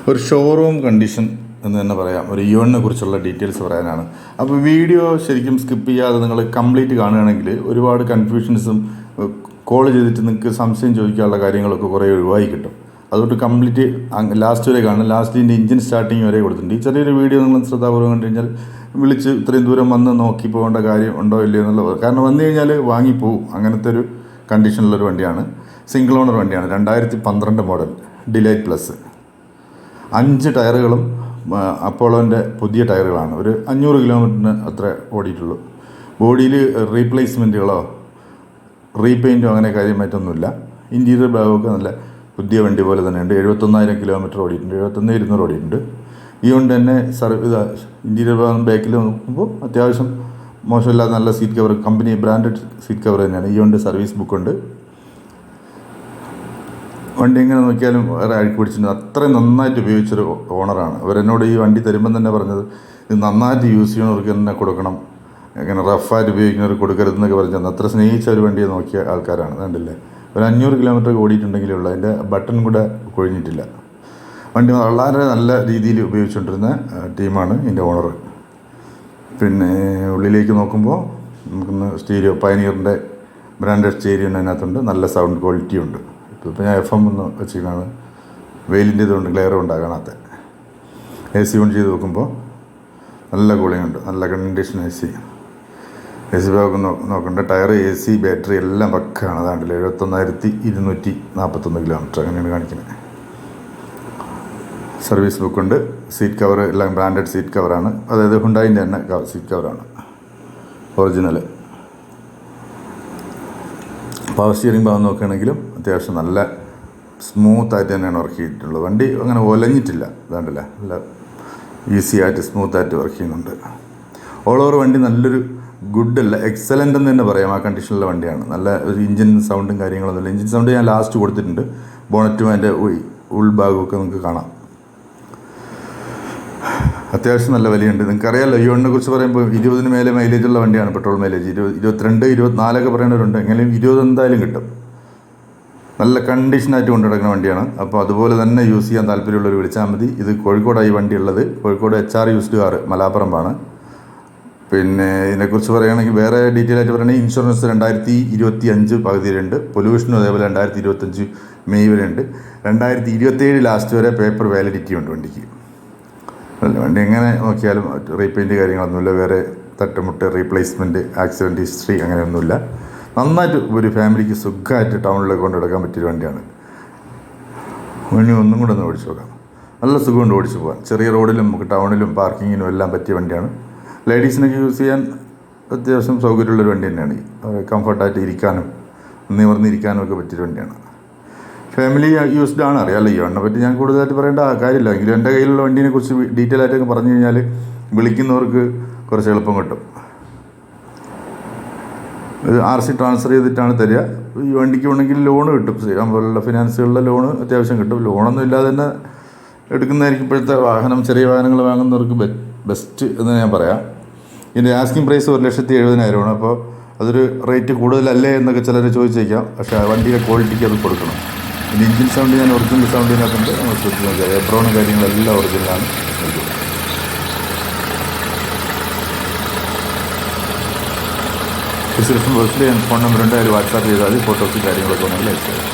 ഒരു showroom condition എന്ന് തന്നെ പറയാം. ഒരു ഇയോണിനെ കുറിച്ചുള്ള ഡീറ്റെയിൽസ് പറയാനാണ്. അപ്പോൾ വീഡിയോ ശരിക്കും സ്കിപ്പ് ചെയ്യാതെ നിങ്ങൾ കംപ്ലീറ്റ് കാണുകയാണെങ്കിൽ ഒരുപാട് കൺഫ്യൂഷൻസും കോൾ ചെയ്തിട്ട് നിങ്ങൾക്ക് സംശയം ചോദിക്കാനുള്ള കാര്യങ്ങളൊക്കെ കുറേ ഒഴിവായി കിട്ടും. അതുകൊണ്ട് കംപ്ലീറ്റ് ലാസ്റ്റ് വരെ കാണും. ലാസ്റ്റിൻ്റെ എഞ്ചിൻ സ്റ്റാർട്ടിങ് വരെ കൊടുത്തിട്ടുണ്ട്. ഈ ചെറിയൊരു വീഡിയോ നിങ്ങൾ ശ്രദ്ധാപൂർവ്വം കണ്ടു കഴിഞ്ഞാൽ വിളിച്ച് ഇത്രയും ദൂരം വന്ന് നോക്കി പോകേണ്ട കാര്യം ഉണ്ടോ ഇല്ലയോ എന്നുള്ളത്. കാരണം വന്നു കഴിഞ്ഞാൽ വാങ്ങിപ്പോവും. അങ്ങനത്തെ ഒരു കണ്ടീഷനിലൊരു വണ്ടിയാണ്. സിംഗിൾ ഓണർ വണ്ടിയാണ്. 2012 മോഡൽ ഡിലൈറ്റ് പ്ലസ്. 5 ടയറുകളും അപ്പോളോൻ്റെ പുതിയ ടയറുകളാണ്. ഒരു 500 കിലോമീറ്ററിന് അത്ര ഓടിയിട്ടുള്ളൂ. ബോഡിയിൽ റീപ്ലേസ്മെൻറ്റുകളോ റീപെയിൻറ്റോ അങ്ങനെ കാര്യമായിട്ടൊന്നുമില്ല. ഇൻറ്റീരിയർ ഭാഗമൊക്കെ നല്ല പുതിയ വണ്ടി പോലെ തന്നെയുണ്ട്. 71,000 കിലോമീറ്റർ ഓടിയിട്ടുണ്ട്. 71,200 ഓടിയിട്ടുണ്ട്. ഈ കൊണ്ട് തന്നെ ഇൻറ്റീരിയർ ഭാഗം ബാക്കിൽ നോക്കുമ്പോൾ അത്യാവശ്യം മോശമില്ലാതെ നല്ല seat cover, company branded seat cover തന്നെയാണ്. ഈ കൊണ്ട് സർവീസ് ബുക്കുണ്ട്. വണ്ടി എങ്ങനെ നോക്കിയാലും വേറെ അഴുക്ക് പിടിച്ചിട്ടുണ്ട്. അത്രയും നന്നായിട്ട് ഉപയോഗിച്ചൊരു ഓണറാണ്. അവരെന്നോട് ഈ വണ്ടി തരുമ്പം തന്നെ പറഞ്ഞത് ഇത് നന്നായിട്ട് യൂസ് ചെയ്യണവർക്ക് തന്നെ കൊടുക്കണം, അങ്ങനെ റഫായിട്ട് ഉപയോഗിക്കുന്നവർ കൊടുക്കരുതെന്നൊക്കെ പറഞ്ഞത്. അത്ര സ്നേഹിച്ച ഒരു വണ്ടിയെ നോക്കിയ ആൾക്കാരാണ്. കണ്ടില്ലേ, ഒരു 500 കിലോമീറ്റർ ഓടിയിട്ടുണ്ടെങ്കിലേ ഉള്ളൂ. അതിൻ്റെ ബട്ടൺ കൂടെ കൊഴിഞ്ഞിട്ടില്ല. വണ്ടി വളരെ നല്ല രീതിയിൽ ഉപയോഗിച്ചുകൊണ്ടിരുന്ന ടീമാണ് ഇതിൻ്റെ ഓണർ. പിന്നെ ഉള്ളിലേക്ക് നോക്കുമ്പോൾ നമുക്കൊന്ന് സ്റ്റീരിയോ പയനീറിൻ്റെ ബ്രാൻഡഡ് സ്റ്റീരിയോ അതിനകത്തുണ്ട്. നല്ല സൗണ്ട് ക്വാളിറ്റിയും ഉണ്ട്. ഇപ്പോൾ ഞാൻ FM ഒന്ന് വെച്ചിട്ടാണ്, വെയിലിൻ്റെ ഇതുകൊണ്ട് ഗ്ലെയറും ഉണ്ടാകാനാത്ത. AC ഓൺ ചെയ്ത് നോക്കുമ്പോൾ നല്ല കൂളിംഗ് ഉണ്ട്, നല്ല കണ്ടീഷൻ AC ഭാഗം നോക്കണ്ട. ടയർ, AC, ബാറ്ററി എല്ലാം പക്കാണ്. അതാണ്ടല്ലോ 71,241 കിലോമീറ്റർ അങ്ങനെയാണ് കാണിക്കുന്നത്. സർവീസ് ബുക്കുണ്ട്. സീറ്റ് കവർ എല്ലാം ബ്രാൻഡഡ് സീറ്റ് കവറാണ്. അതായത് ഹുണ്ടായിൻ്റെ തന്നെ സീറ്റ് കവറാണ്, ഒറിജിനൽ. പവർ സ്റ്റിയറിംഗ് ഭാഗം നോക്കുകയാണെങ്കിലും അത്യാവശ്യം നല്ല സ്മൂത്തായിട്ട് തന്നെയാണ് വർക്ക് ചെയ്തിട്ടുള്ളത്. വണ്ടി അങ്ങനെ ഒലഞ്ഞിട്ടില്ല. അതാണ്ടല്ലേ, നല്ല ഈസി ആയിട്ട് സ്മൂത്തായിട്ട് വർക്ക് ചെയ്യുന്നുണ്ട്. ഓൾ ഓവർ വണ്ടി നല്ലൊരു ഗുഡല്ല, എക്സലൻ്റ് എന്ന് തന്നെ പറയാം. ആ കണ്ടീഷനിലുള്ള വണ്ടിയാണ്. നല്ല ഒരു ഇഞ്ചിൻ സൗണ്ടും കാര്യങ്ങളൊന്നുമില്ല. എഞ്ചിൻ സൗണ്ട് ഞാൻ ലാസ്റ്റ് കൊടുത്തിട്ടുണ്ട്. ബോണറ്റും അതിൻ്റെ ഉൾഭാഗമൊക്കെ നിങ്ങൾക്ക് കാണാം. അത്യാവശ്യം നല്ല വിലയുണ്ട്. നിങ്ങൾക്കറിയാമല്ലോ, ഇയോണിനെ കുറിച്ച് പറയുമ്പോൾ 20 മേലെ മൈലേജുള്ള വണ്ടിയാണ്. പെട്രോൾ മൈലേജ് 22, 24 പറയുന്നവരുണ്ട്. എങ്ങനെയും 20 എന്തായാലും കിട്ടും. നല്ല കണ്ടീഷനായിട്ട് കൊണ്ടു നടക്കുന്ന വണ്ടിയാണ്. അപ്പോൾ അതുപോലെ തന്നെ യൂസ് ചെയ്യാൻ താല്പര്യമുള്ളവർ വിളിച്ചാൽ മതി. ഇത് കോഴിക്കോടായി വണ്ടി ഉള്ളത്. കോഴിക്കോട് HR യൂസ്ഡ് കാർ മലാപ്പറമ്പാണ്. പിന്നെ ഇതിനെക്കുറിച്ച് പറയുകയാണെങ്കിൽ വേറെ ഡീറ്റെയിൽ ആയിട്ട് പറയുകയാണെങ്കിൽ ഇൻഷുറൻസ് 2025 പകുതി വരെയുണ്ട്. പൊല്യൂഷനും അതേപോലെ 2025 മെയ് വരെ ഉണ്ട്. 2027 ലാസ്റ്റ് വരെ പേപ്പർ വാലിഡിറ്റി ഉണ്ട് വണ്ടിക്ക്. വണ്ടി എങ്ങനെ നോക്കിയാലും റീപെയിൻറ്റ് കാര്യങ്ങളൊന്നുമില്ല. വേറെ തട്ടുമുട്ട്, റീപ്ലേസ്മെൻറ്റ്, ആക്സിഡൻറ്റ് ഹിസ്റ്ററി അങ്ങനെയൊന്നുമില്ല. നന്നായിട്ട് ഒരു ഫാമിലിക്ക് സുഖമായിട്ട് ടൗണിലേക്ക് കൊണ്ട് നടക്കാൻ പറ്റിയൊരു വണ്ടിയാണ്. വണ്ടി ഒന്നും കൂടെ ഒന്ന് ഓടിച്ചു നോക്കാം. നല്ല സുഖമുണ്ട് ഓടിച്ചു പോകാൻ. ചെറിയ റോഡിലും നമുക്ക് ടൗണിലും പാർക്കിങ്ങിനും എല്ലാം പറ്റിയ വണ്ടിയാണ്. ലേഡീസിനൊക്കെ യൂസ് ചെയ്യാൻ അത്യാവശ്യം സൗകര്യമുള്ളൊരു വണ്ടി തന്നെയാണ്. കംഫർട്ടായിട്ട് ഇരിക്കാനും നിവർന്നിരിക്കാനും ഒക്കെ പറ്റിയൊരു വണ്ടിയാണ്. ഫാമിലി യൂസ്ഡ് ആണ്. അറിയാമല്ലോ, ഈ വണ്ടിനെ പറ്റി ഞാൻ കൂടുതലായിട്ട് പറയേണ്ട കാര്യമില്ല. എങ്കിലും എൻ്റെ കയ്യിലുള്ള വണ്ടീനെ കുറിച്ച് ഡീറ്റെയിൽ ആയിട്ടൊക്കെ പറഞ്ഞു കഴിഞ്ഞാൽ വിളിക്കുന്നവർക്ക് കുറച്ച് എളുപ്പം കിട്ടും. ഇത് RC ട്രാൻസ്ഫർ ചെയ്തിട്ടാണ് തരിക. ഈ വണ്ടിക്ക് വേണമെങ്കിൽ ലോണ് കിട്ടും. ശ്രീറാം പോലുള്ള ഫിനാൻസുകളിലെ ലോണ് അത്യാവശ്യം കിട്ടും. ലോണൊന്നും ഇല്ലാതെ തന്നെ എടുക്കുന്നതായിരിക്കും ഇപ്പോഴത്തെ വാഹനം. ചെറിയ വാഹനങ്ങൾ വാങ്ങുന്നവർക്ക് ബെസ്റ്റ് എന്ന് ഞാൻ പറയാം. ഇതിൻ്റെ ആസ്കിംഗ് പ്രൈസ് 1,70,70,000 അപ്പോൾ അതൊരു റേറ്റ് കൂടുതലല്ലേ എന്നൊക്കെ ചിലർ ചോദിച്ചേക്കാം. പക്ഷേ ആ വണ്ടിയുടെ ക്വാളിറ്റിക്ക് അത് കൊടുക്കണം. പിന്നെ എഞ്ചിൻ സൗണ്ട് ഞാൻ ഒറിജിനൽ സൗണ്ടിനകത്തുണ്ട്. നമ്മൾ ശ്രദ്ധിച്ച് നോക്കിയാൽ എബ്രോണും കാര്യങ്ങളെല്ലാം ഒറിജിനലാണ്. ഡിസ്ക്രിപ്ഷൻ ബോക്സിൽ ഫോൺ നമ്പർ ഉണ്ട്. അതിൽ വാട്സാപ്പ് ചെയ്താൽ ഫോട്ടോസും കാര്യങ്ങളൊക്കെ ഉണ്ടെങ്കിൽ അയച്ചു തരാം.